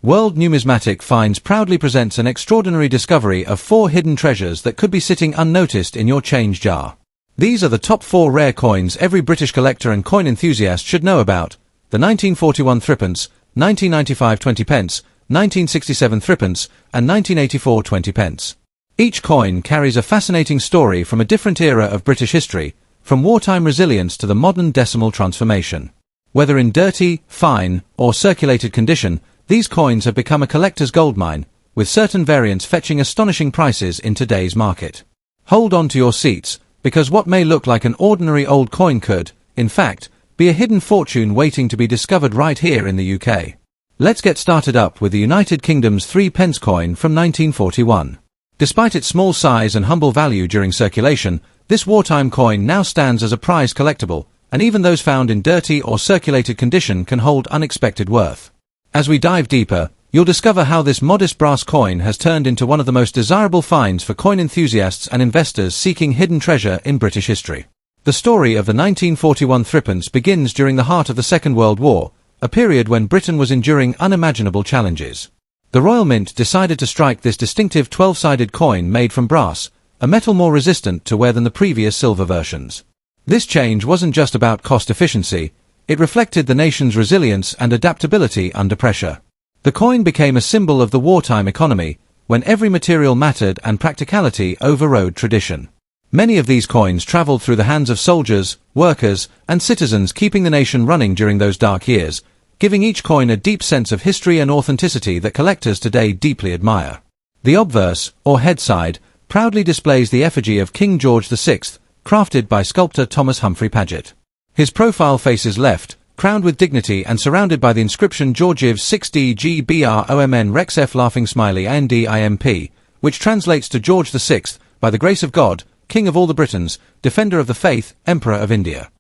World Numismatic Finds proudly presents an extraordinary discovery of 4 hidden treasures that could be sitting unnoticed in your change jar. These are the top 4 rare coins every British collector and coin enthusiast should know about: the 1941 threepence, 1995 20p, 1967 threepence, and 1984 20p. Each coin carries a fascinating story from a different era of British history, from wartime resilience to the modern decimal transformation. Whether in dirty, fine, or circulated condition, these coins have become a collector's goldmine, with certain variants fetching astonishing prices in today's market. Hold on to your seats, because what may look like an ordinary old coin could, in fact, be a hidden fortune waiting to be discovered right here in the UK. Let's get started up with the United Kingdom's 3p coin from 1941. Despite its small size and humble value during circulation, this wartime coin now stands as a prized collectible, and even those found in dirty or circulated condition can hold unexpected worth. As we dive deeper, you'll discover how this modest brass coin has turned into one of the most desirable finds for coin enthusiasts and investors seeking hidden treasure in British history. The story of the 1941 threepence begins during the heart of the Second World War, a period when Britain was enduring unimaginable challenges. The Royal Mint decided to strike this distinctive 12-sided coin made from brass, a metal more resistant to wear than the previous silver versions. This change wasn't just about cost efficiency, it reflected the nation's resilience and adaptability under pressure. The coin became a symbol of the wartime economy, when every material mattered and practicality overrode tradition. Many of these coins traveled through the hands of soldiers, workers, and citizens, keeping the nation running during those dark years, giving each coin a deep sense of history and authenticity that collectors today deeply admire. The obverse, or head side, proudly displays the effigy of King George VI, crafted by sculptor Thomas Humphrey Paget. His profile faces left, crowned with dignity and surrounded by the inscription Georgiev 6D GBROMN Rex F laughing smiley NDIMP, which translates to George VI, by the grace of God, King of all the Britons, Defender of the Faith, Emperor of India.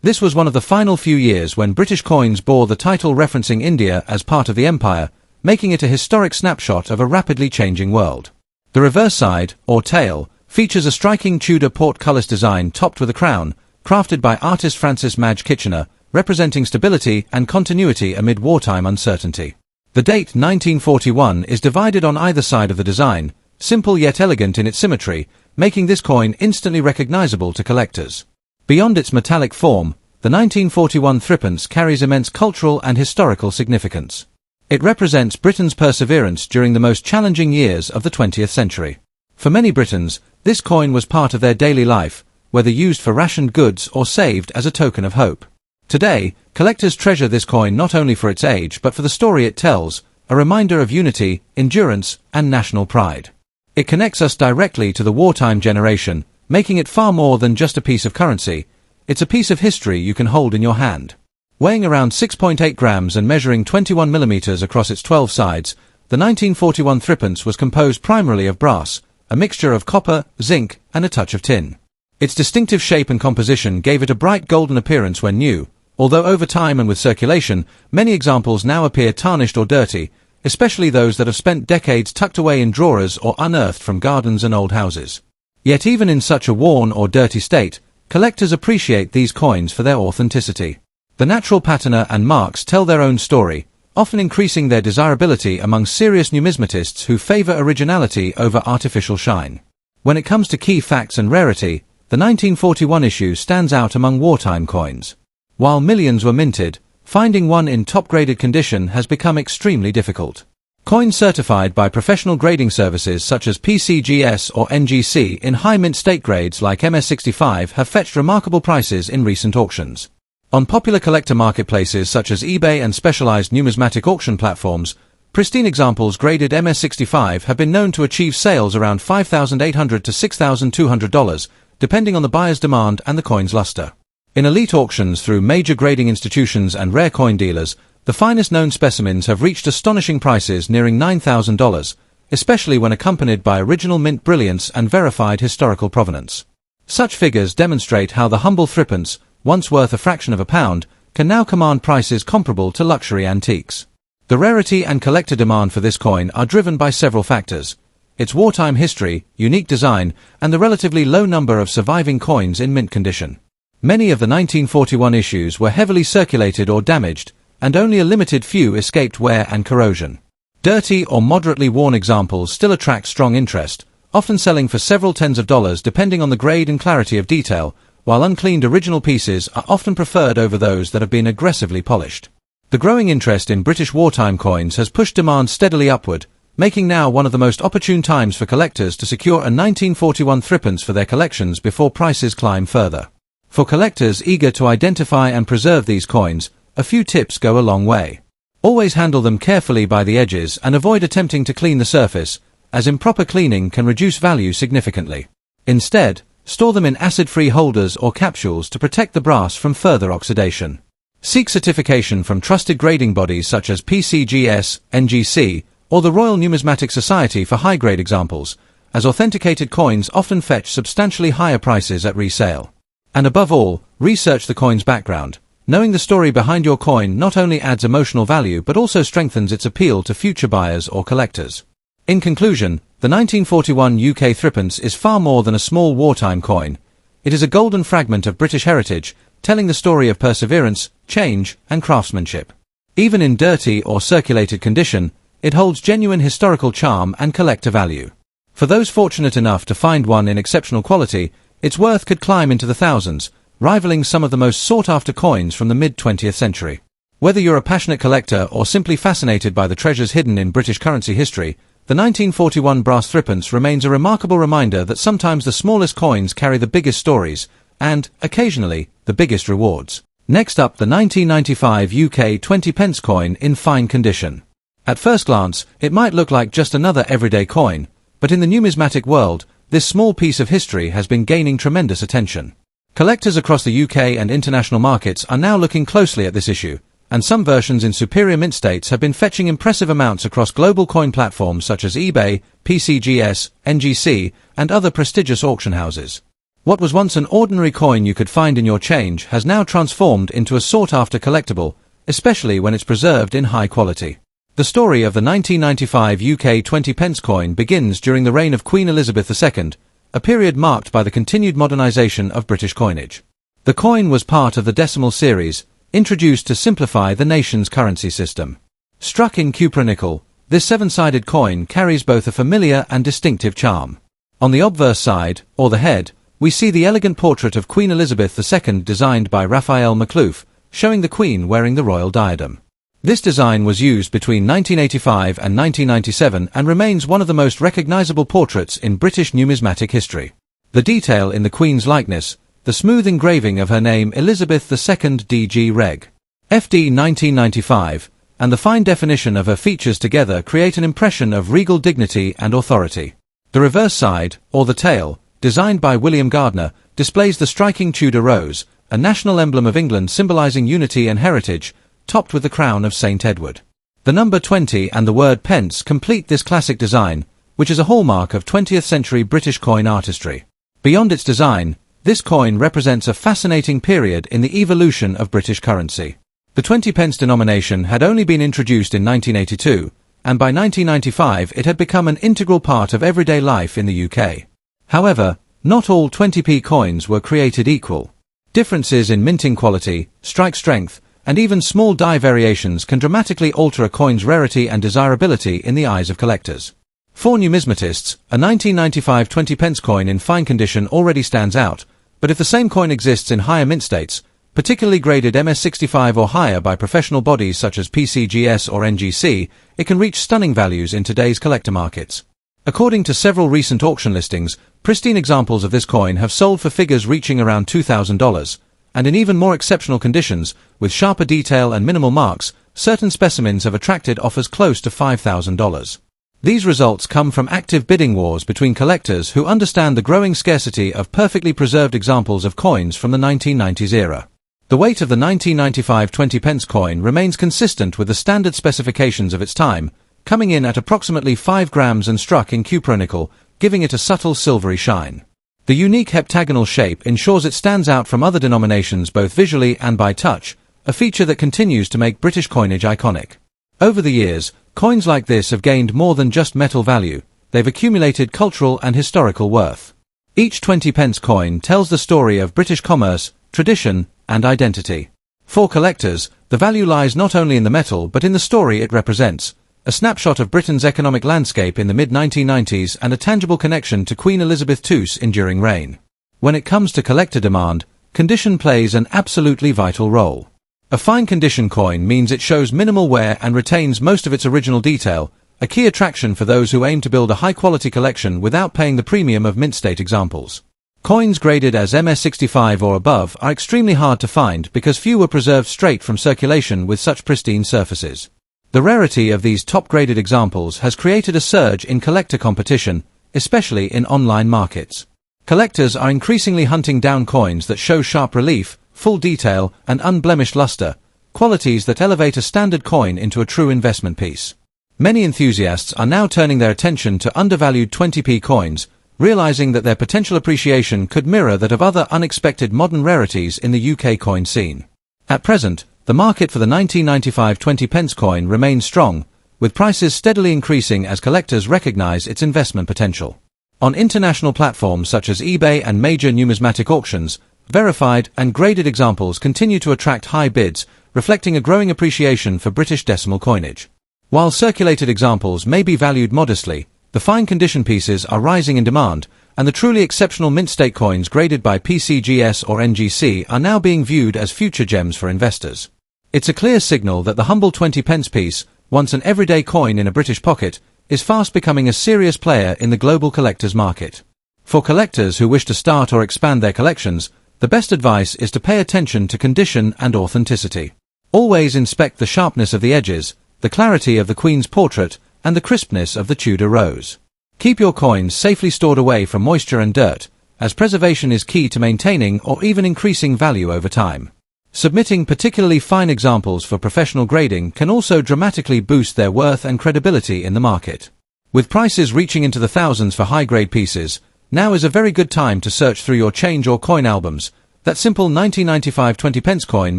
This was one of the final few years when British coins bore the title referencing India as part of the empire, making it a historic snapshot of a rapidly changing world. The reverse side, or tail, features a striking Tudor portcullis design topped with a crown, crafted by artist Francis Madge Kitchener, representing stability and continuity amid wartime uncertainty. The date 1941 is divided on either side of the design, simple yet elegant in its symmetry, making this coin instantly recognizable to collectors. Beyond its metallic form, the 1941 threepence carries immense cultural and historical significance. It represents Britain's perseverance during the most challenging years of the 20th century. For many Britons, this coin was part of their daily life, whether used for rationed goods or saved as a token of hope. Today, collectors treasure this coin not only for its age but for the story it tells, a reminder of unity, endurance, and national pride. It connects us directly to the wartime generation, making it far more than just a piece of currency. It's a piece of history you can hold in your hand. Weighing around 6.8 grams and measuring 21 millimeters across its 12 sides, the 1941 threepence was composed primarily of brass, a mixture of copper, zinc, and a touch of tin. Its distinctive shape and composition gave it a bright golden appearance when new, although over time and with circulation, many examples now appear tarnished or dirty, especially those that have spent decades tucked away in drawers or unearthed from gardens and old houses. Yet even in such a worn or dirty state, collectors appreciate these coins for their authenticity. The natural patina and marks tell their own story, often increasing their desirability among serious numismatists who favor originality over artificial shine. When it comes to key facts and rarity, the 1941 issue stands out among wartime coins. While millions were minted, finding one in top-graded condition has become extremely difficult. Coins certified by professional grading services such as PCGS or NGC in high mint state grades like MS65 have fetched remarkable prices in recent auctions. On popular collector marketplaces such as eBay and specialized numismatic auction platforms, pristine examples graded MS65 have been known to achieve sales around $5,800 to $6,200, depending on the buyer's demand and the coin's luster. In elite auctions through major grading institutions and rare coin dealers, the finest known specimens have reached astonishing prices nearing $9,000, especially when accompanied by original mint brilliance and verified historical provenance. Such figures demonstrate how the humble threepence, once worth a fraction of a pound, can now command prices comparable to luxury antiques. The rarity and collector demand for this coin are driven by several factors: its wartime history, unique design, and the relatively low number of surviving coins in mint condition. Many of the 1941 issues were heavily circulated or damaged, and only a limited few escaped wear and corrosion. Dirty or moderately worn examples still attract strong interest, often selling for several tens of dollars depending on the grade and clarity of detail, while uncleaned original pieces are often preferred over those that have been aggressively polished. The growing interest in British wartime coins has pushed demand steadily upward, making now one of the most opportune times for collectors to secure a 1941 threepence for their collections before prices climb further. For collectors eager to identify and preserve these coins, a few tips go a long way. Always handle them carefully by the edges and avoid attempting to clean the surface, as improper cleaning can reduce value significantly. Instead, store them in acid-free holders or capsules to protect the brass from further oxidation. Seek certification from trusted grading bodies such as PCGS, NGC, or the Royal Numismatic Society for high-grade examples, as authenticated coins often fetch substantially higher prices at resale. And above all, research the coin's background. Knowing the story behind your coin not only adds emotional value but also strengthens its appeal to future buyers or collectors. In conclusion, the 1941 UK threepence is far more than a small wartime coin. It is a golden fragment of British heritage, telling the story of perseverance, change, and craftsmanship. Even in dirty or circulated condition, it holds genuine historical charm and collector value. For those fortunate enough to find one in exceptional quality, its worth could climb into the thousands, rivaling some of the most sought-after coins from the mid-20th century. Whether you're a passionate collector or simply fascinated by the treasures hidden in British currency history, the 1941 brass threepence remains a remarkable reminder that sometimes the smallest coins carry the biggest stories, and, occasionally, the biggest rewards. Next up, the 1995 UK 20p coin in fine condition. At first glance, it might look like just another everyday coin, but in the numismatic world, this small piece of history has been gaining tremendous attention. Collectors across the UK and international markets are now looking closely at this issue, and some versions in superior mint states have been fetching impressive amounts across global coin platforms such as eBay, PCGS, NGC, and other prestigious auction houses. What was once an ordinary coin you could find in your change has now transformed into a sought-after collectible, especially when it's preserved in high quality. The story of the 1995 UK 20p coin begins during the reign of Queen Elizabeth II, a period marked by the continued modernisation of British coinage. The coin was part of the decimal series, introduced to simplify the nation's currency system. Struck in cupronickel, this seven-sided coin carries both a familiar and distinctive charm. On the obverse side, or the head, we see the elegant portrait of Queen Elizabeth II designed by Raphael Macluf, showing the Queen wearing the royal diadem. This design was used between 1985 and 1997 and remains one of the most recognizable portraits in British numismatic history. The detail in the Queen's likeness, the smooth engraving of her name Elizabeth II DG Reg. FD 1995, and the fine definition of her features together create an impression of regal dignity and authority. The reverse side, or the tail, designed by William Gardner, displays the striking Tudor rose, a national emblem of England symbolizing unity and heritage, topped with the crown of St. Edward. The number 20 and the word pence complete this classic design, which is a hallmark of 20th century British coin artistry. Beyond its design, this coin represents a fascinating period in the evolution of British currency. The 20p denomination had only been introduced in 1982, and by 1995 it had become an integral part of everyday life in the UK. However, not all 20p coins were created equal. Differences in minting quality, strike strength, and even small die variations can dramatically alter a coin's rarity and desirability in the eyes of collectors. For numismatists, a 1995 20p coin in fine condition already stands out, but if the same coin exists in higher mint states, particularly graded MS65 or higher by professional bodies such as PCGS or NGC, it can reach stunning values in today's collector markets. According to several recent auction listings, pristine examples of this coin have sold for figures reaching around $2,000, and in even more exceptional conditions, with sharper detail and minimal marks, certain specimens have attracted offers close to $5,000. These results come from active bidding wars between collectors who understand the growing scarcity of perfectly preserved examples of coins from the 1990s era. The weight of the 1995 20p coin remains consistent with the standard specifications of its time, coming in at approximately 5 grams and struck in cupronickel, giving it a subtle silvery shine. The unique heptagonal shape ensures it stands out from other denominations both visually and by touch, a feature that continues to make British coinage iconic. Over the years, coins like this have gained more than just metal value, they've accumulated cultural and historical worth. Each 20p coin tells the story of British commerce, tradition, and identity. For collectors, the value lies not only in the metal but in the story it represents, a snapshot of Britain's economic landscape in the mid-1990s and a tangible connection to Queen Elizabeth II's enduring reign. When it comes to collector demand, condition plays an absolutely vital role. A fine condition coin means it shows minimal wear and retains most of its original detail, a key attraction for those who aim to build a high-quality collection without paying the premium of mint state examples. Coins graded as MS65 or above are extremely hard to find because few were preserved straight from circulation with such pristine surfaces. The rarity of these top-graded examples has created a surge in collector competition, especially in online markets. Collectors are increasingly hunting down coins that show sharp relief, full detail, and unblemished luster, qualities that elevate a standard coin into a true investment piece. Many enthusiasts are now turning their attention to undervalued 20p coins, realizing that their potential appreciation could mirror that of other unexpected modern rarities in the UK coin scene. At present, the market for the 1995 20p coin remains strong, with prices steadily increasing as collectors recognize its investment potential. On international platforms such as eBay and major numismatic auctions, verified and graded examples continue to attract high bids, reflecting a growing appreciation for British decimal coinage. While circulated examples may be valued modestly, the fine condition pieces are rising in demand, and the truly exceptional mint state coins graded by PCGS or NGC are now being viewed as future gems for investors. It's a clear signal that the humble 20p piece, once an everyday coin in a British pocket, is fast becoming a serious player in the global collectors market. For collectors who wish to start or expand their collections, the best advice is to pay attention to condition and authenticity. Always inspect the sharpness of the edges, the clarity of the Queen's portrait, and the crispness of the Tudor rose. Keep your coins safely stored away from moisture and dirt, as preservation is key to maintaining or even increasing value over time. Submitting particularly fine examples for professional grading can also dramatically boost their worth and credibility in the market. With prices reaching into the thousands for high-grade pieces, now is a very good time to search through your change or coin albums. That simple 1995 20p coin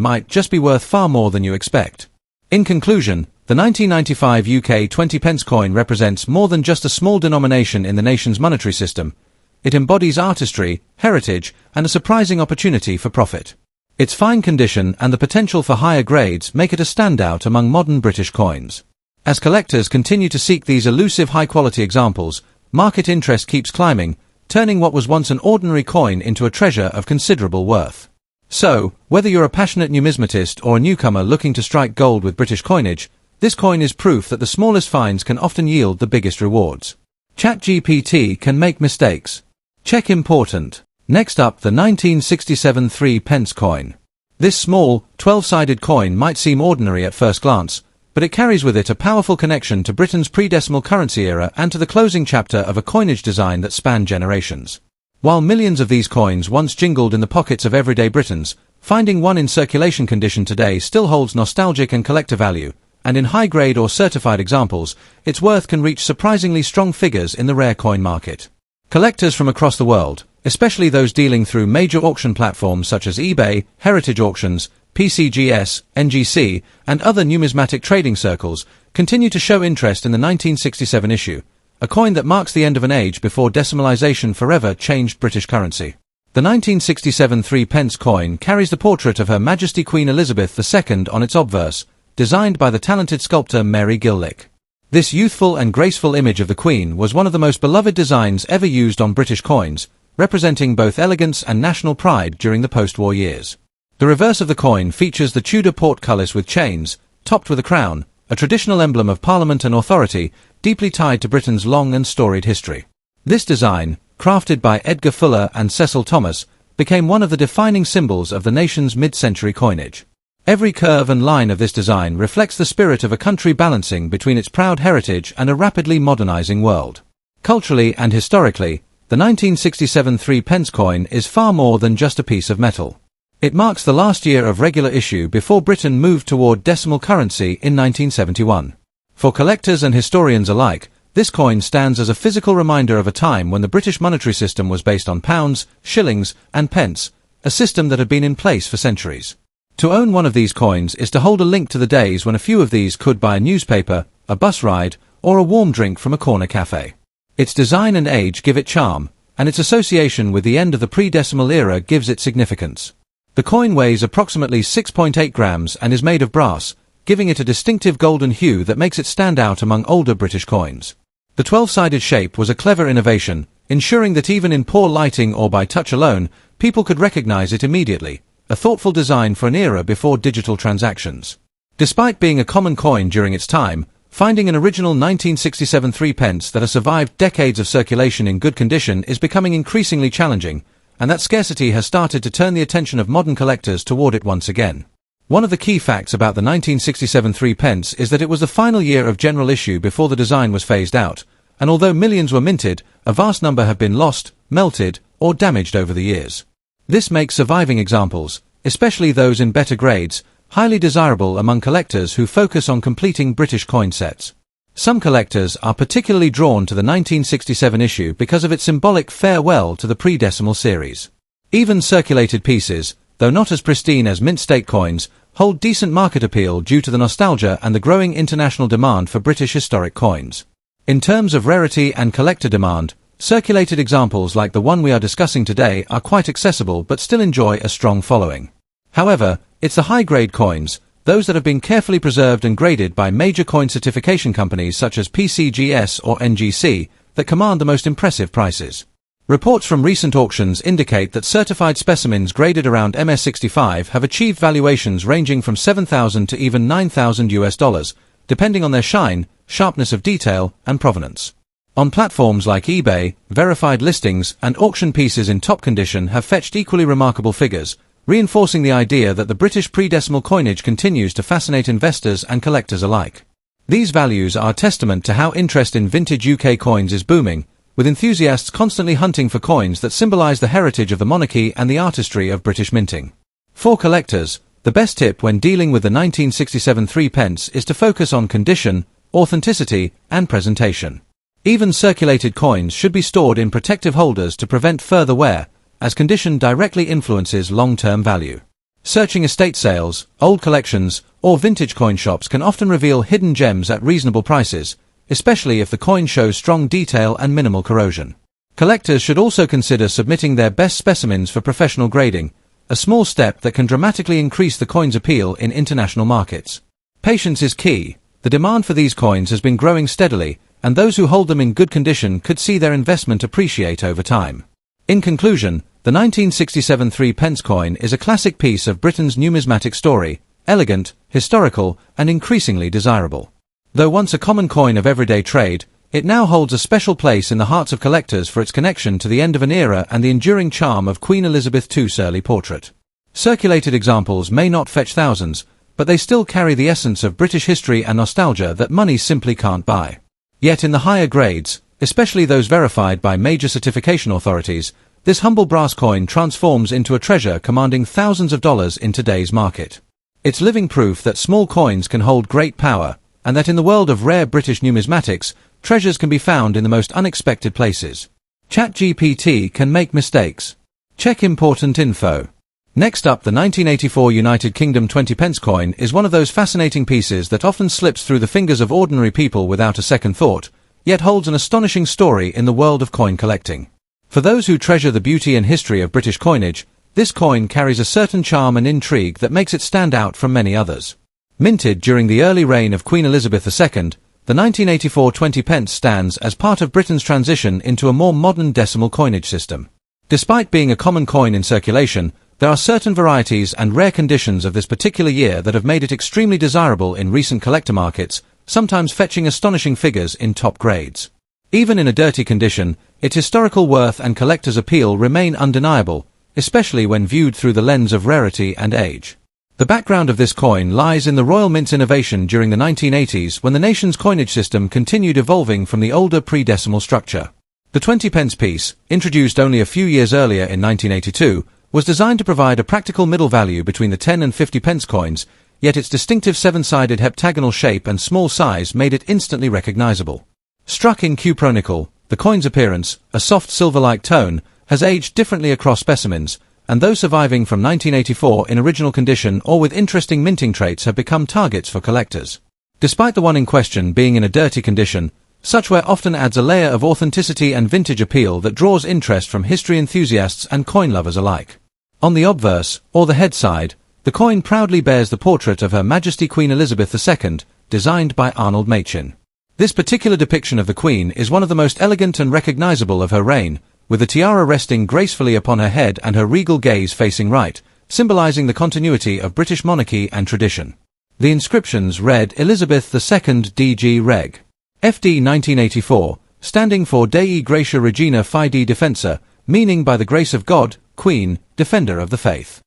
might just be worth far more than you expect. In conclusion, the 1995 UK 20p coin represents more than just a small denomination in the nation's monetary system. It embodies artistry, heritage, and a surprising opportunity for profit. Its fine condition and the potential for higher grades make it a standout among modern British coins. As collectors continue to seek these elusive high-quality examples, market interest keeps climbing, turning what was once an ordinary coin into a treasure of considerable worth. So, whether you're a passionate numismatist or a newcomer looking to strike gold with British coinage, this coin is proof that the smallest finds can often yield the biggest rewards. ChatGPT can make mistakes. Check important. Next up, the 1967 3p coin. This small, 12-sided coin might seem ordinary at first glance, but it carries with it a powerful connection to Britain's pre-decimal currency era and to the closing chapter of a coinage design that spanned generations. While millions of these coins once jingled in the pockets of everyday Britons, finding one in circulation condition today still holds nostalgic and collector value, and in high-grade or certified examples, its worth can reach surprisingly strong figures in the rare coin market. Collectors from across the world, especially those dealing through major auction platforms such as eBay, heritage auctions, PCGS, NGC, and other numismatic trading circles, continue to show interest in the 1967 issue, a coin that marks the end of an age before decimalisation forever changed British currency. The 1967 3p coin carries the portrait of Her Majesty Queen Elizabeth II on its obverse, designed by the talented sculptor Mary Gillick. This youthful and graceful image of the Queen was one of the most beloved designs ever used on British coins, representing both elegance and national pride during the post-war years. The reverse of the coin features the Tudor portcullis with chains, topped with a crown, a traditional emblem of Parliament and authority, deeply tied to Britain's long and storied history. This design, crafted by Edgar Fuller and Cecil Thomas, became one of the defining symbols of the nation's mid-century coinage. Every curve and line of this design reflects the spirit of a country balancing between its proud heritage and a rapidly modernizing world. Culturally and historically, the 1967 3p coin is far more than just a piece of metal. It marks the last year of regular issue before Britain moved toward decimal currency in 1971. For collectors and historians alike, this coin stands as a physical reminder of a time when the British monetary system was based on pounds, shillings, and pence, a system that had been in place for centuries. To own one of these coins is to hold a link to the days when a few of these could buy a newspaper, a bus ride, or a warm drink from a corner cafe. Its design and age give it charm, and its association with the end of the pre-decimal era gives it significance. The coin weighs approximately 6.8 grams and is made of brass, giving it a distinctive golden hue that makes it stand out among older British coins. The 12-sided shape was a clever innovation, ensuring that even in poor lighting or by touch alone, people could recognize it immediately, a thoughtful design for an era before digital transactions. Despite being a common coin during its time, finding an original 1967 3p that has survived decades of circulation in good condition is becoming increasingly challenging, and that scarcity has started to turn the attention of modern collectors toward it once again. One of the key facts about the 1967 3p is that it was the final year of general issue before the design was phased out, and although millions were minted, a vast number have been lost, melted, or damaged over the years. This makes surviving examples, especially those in better grades, highly desirable among collectors who focus on completing British coin sets. Some collectors are particularly drawn to the 1967 issue because of its symbolic farewell to the pre-decimal series. Even circulated pieces, though not as pristine as mint state coins, hold decent market appeal due to the nostalgia and the growing international demand for British historic coins. In terms of rarity and collector demand, circulated examples like the one we are discussing today are quite accessible but still enjoy a strong following. However, it's the high-grade coins, those that have been carefully preserved and graded by major coin certification companies such as PCGS or NGC, that command the most impressive prices. Reports from recent auctions indicate that certified specimens graded around MS65 have achieved valuations ranging from $7,000 to even $9,000, depending on their shine, sharpness of detail, and provenance. On platforms like eBay, verified listings and auction pieces in top condition have fetched equally remarkable figures, reinforcing the idea that the British pre-decimal coinage continues to fascinate investors and collectors alike. These values are a testament to how interest in vintage UK coins is booming, with enthusiasts constantly hunting for coins that symbolize the heritage of the monarchy and the artistry of British minting. For collectors, the best tip when dealing with the 1967 3p is to focus on condition, authenticity, and presentation. Even circulated coins should be stored in protective holders to prevent further wear, as condition directly influences long-term value. Searching estate sales, old collections, or vintage coin shops can often reveal hidden gems at reasonable prices, especially if the coin shows strong detail and minimal corrosion. Collectors should also consider submitting their best specimens for professional grading, a small step that can dramatically increase the coin's appeal in international markets. Patience is key. The demand for these coins has been growing steadily, and those who hold them in good condition could see their investment appreciate over time. In conclusion, the 1967 3p coin is a classic piece of Britain's numismatic story, elegant, historical, and increasingly desirable. Though once a common coin of everyday trade, it now holds a special place in the hearts of collectors for its connection to the end of an era and the enduring charm of Queen Elizabeth II's early portrait. Circulated examples may not fetch thousands, but they still carry the essence of British history and nostalgia that money simply can't buy. Yet in the higher grades, especially those verified by major certification authorities, this humble brass coin transforms into a treasure commanding thousands of dollars in today's market. It's living proof that small coins can hold great power, and that in the world of rare British numismatics, treasures can be found in the most unexpected places. ChatGPT can make mistakes. Check important info. Next up, the 1984 United Kingdom 20p coin is one of those fascinating pieces that often slips through the fingers of ordinary people without a second thought, yet holds an astonishing story in the world of coin collecting. For those who treasure the beauty and history of British coinage, this coin carries a certain charm and intrigue that makes it stand out from many others. Minted during the early reign of Queen Elizabeth II, the 1984 20p stands as part of Britain's transition into a more modern decimal coinage system. Despite being a common coin in circulation, there are certain varieties and rare conditions of this particular year that have made it extremely desirable in recent collector markets, sometimes fetching astonishing figures in top grades. Even in a dirty condition, its historical worth and collector's appeal remain undeniable, especially when viewed through the lens of rarity and age. The background of this coin lies in the Royal Mint's innovation during the 1980s when the nation's coinage system continued evolving from the older pre-decimal structure. The 20p piece, introduced only a few years earlier in 1982, was designed to provide a practical middle value between the 10 and 50p coins, yet its distinctive seven-sided heptagonal shape and small size made it instantly recognizable. Struck in cupronickel, the coin's appearance, a soft silver-like tone, has aged differently across specimens, and those surviving from 1984 in original condition or with interesting minting traits have become targets for collectors. Despite the one in question being in a dirty condition, such ware often adds a layer of authenticity and vintage appeal that draws interest from history enthusiasts and coin lovers alike. On the obverse, or the head side, The coin proudly bears the portrait of Her Majesty Queen Elizabeth II, designed by Arnold Machin. This particular depiction of the Queen is one of the most elegant and recognizable of her reign, with the tiara resting gracefully upon her head and her regal gaze facing right, symbolizing the continuity of British monarchy and tradition. The inscriptions read Elizabeth II D.G. Reg. FD 1984, standing for Dei Gratia Regina Fide Defensa, meaning by the grace of God, Queen, Defender of the Faith.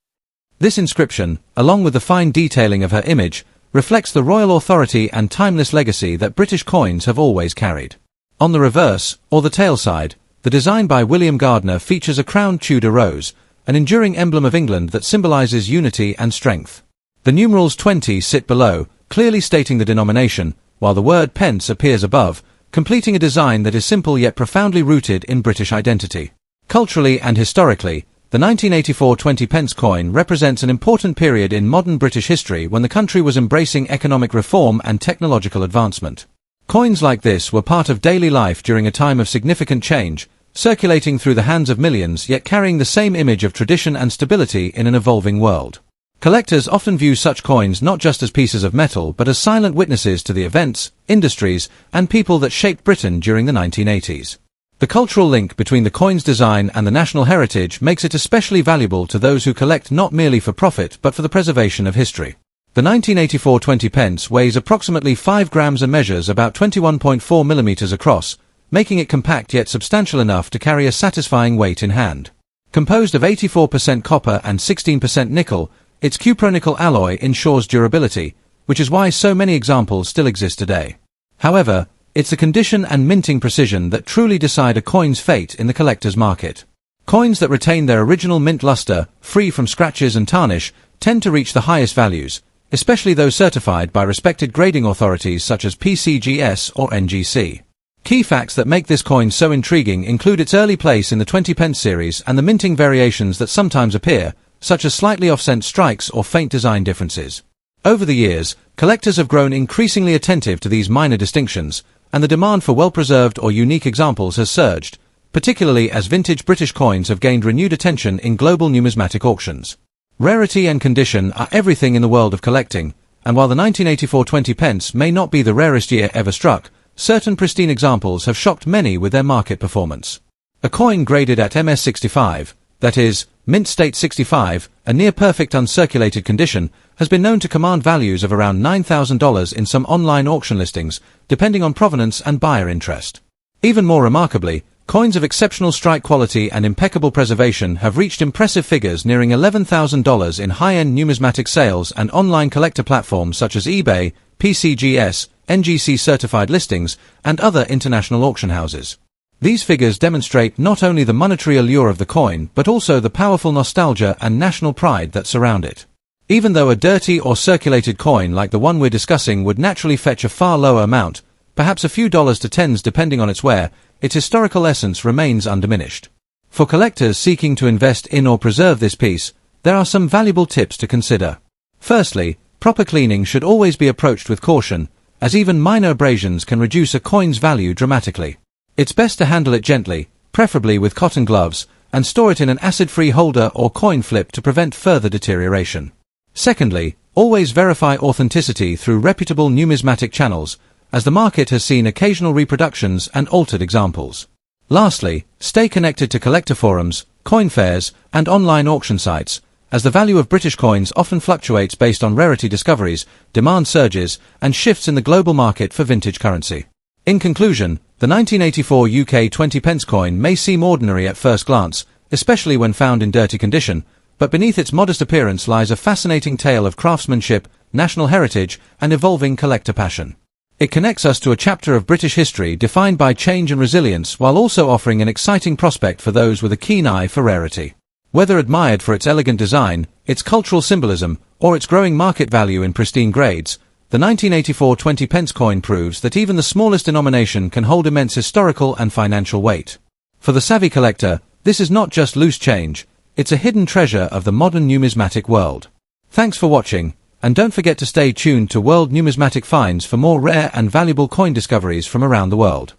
This inscription, along with the fine detailing of her image, reflects the royal authority and timeless legacy that British coins have always carried. On the reverse, or the tail side, the design by William Gardner features a crowned Tudor rose, an enduring emblem of England that symbolizes unity and strength. The numerals 20 sit below, clearly stating the denomination, while the word pence appears above, completing a design that is simple yet profoundly rooted in British identity. Culturally and historically, the 1984 20p coin represents an important period in modern British history when the country was embracing economic reform and technological advancement. Coins like this were part of daily life during a time of significant change, circulating through the hands of millions yet carrying the same image of tradition and stability in an evolving world. Collectors often view such coins not just as pieces of metal but as silent witnesses to the events, industries, and people that shaped Britain during the 1980s. The cultural link between the coin's design and the national heritage makes it especially valuable to those who collect not merely for profit but for the preservation of history. The 1984 20p weighs approximately 5 grams and measures about 21.4 millimeters across, making it compact yet substantial enough to carry a satisfying weight in hand. Composed of 84% copper and 16% nickel, its cupronickel alloy ensures durability, which is why so many examples still exist today. However, it's the condition and minting precision that truly decide a coin's fate in the collector's market. Coins that retain their original mint luster, free from scratches and tarnish, tend to reach the highest values, especially those certified by respected grading authorities such as PCGS or NGC. Key facts that make this coin so intriguing include its early place in the 20p series and the minting variations that sometimes appear, such as slightly off-cent strikes or faint design differences. Over the years, collectors have grown increasingly attentive to these minor distinctions, and the demand for well-preserved or unique examples has surged, particularly as vintage British coins have gained renewed attention in global numismatic auctions. Rarity and condition are everything in the world of collecting, and while the 1984 20p may not be the rarest year ever struck, certain pristine examples have shocked many with their market performance. A coin graded at MS65, that is, mint state 65, a near-perfect uncirculated condition, has been known to command values of around $9,000 in some online auction listings, depending on provenance and buyer interest. Even more remarkably, coins of exceptional strike quality and impeccable preservation have reached impressive figures nearing $11,000 in high-end numismatic sales and online collector platforms such as eBay, PCGS, NGC certified listings, and other international auction houses. These figures demonstrate not only the monetary allure of the coin but also the powerful nostalgia and national pride that surround it. Even though a dirty or circulated coin like the one we're discussing would naturally fetch a far lower amount, perhaps a few dollars to tens depending on its wear, its historical essence remains undiminished. For collectors seeking to invest in or preserve this piece, there are some valuable tips to consider. Firstly, proper cleaning should always be approached with caution, as even minor abrasions can reduce a coin's value dramatically. It's best to handle it gently, preferably with cotton gloves, and store it in an acid-free holder or coin flip to prevent further deterioration. Secondly, always verify authenticity through reputable numismatic channels, as the market has seen occasional reproductions and altered examples. Lastly, stay connected to collector forums, coin fairs, and online auction sites, as the value of British coins often fluctuates based on rarity discoveries, demand surges, and shifts in the global market for vintage currency. In conclusion, the 1984 UK 20p coin may seem ordinary at first glance, especially when found in dirty condition, but beneath its modest appearance lies a fascinating tale of craftsmanship, national heritage, and evolving collector passion. It connects us to a chapter of British history defined by change and resilience while also offering an exciting prospect for those with a keen eye for rarity. Whether admired for its elegant design, its cultural symbolism, or its growing market value in pristine grades, the 1984 20p coin proves that even the smallest denomination can hold immense historical and financial weight. For the savvy collector, this is not just loose change, it's a hidden treasure of the modern numismatic world. Thanks for watching, and don't forget to stay tuned to World Numismatic Finds for more rare and valuable coin discoveries from around the world.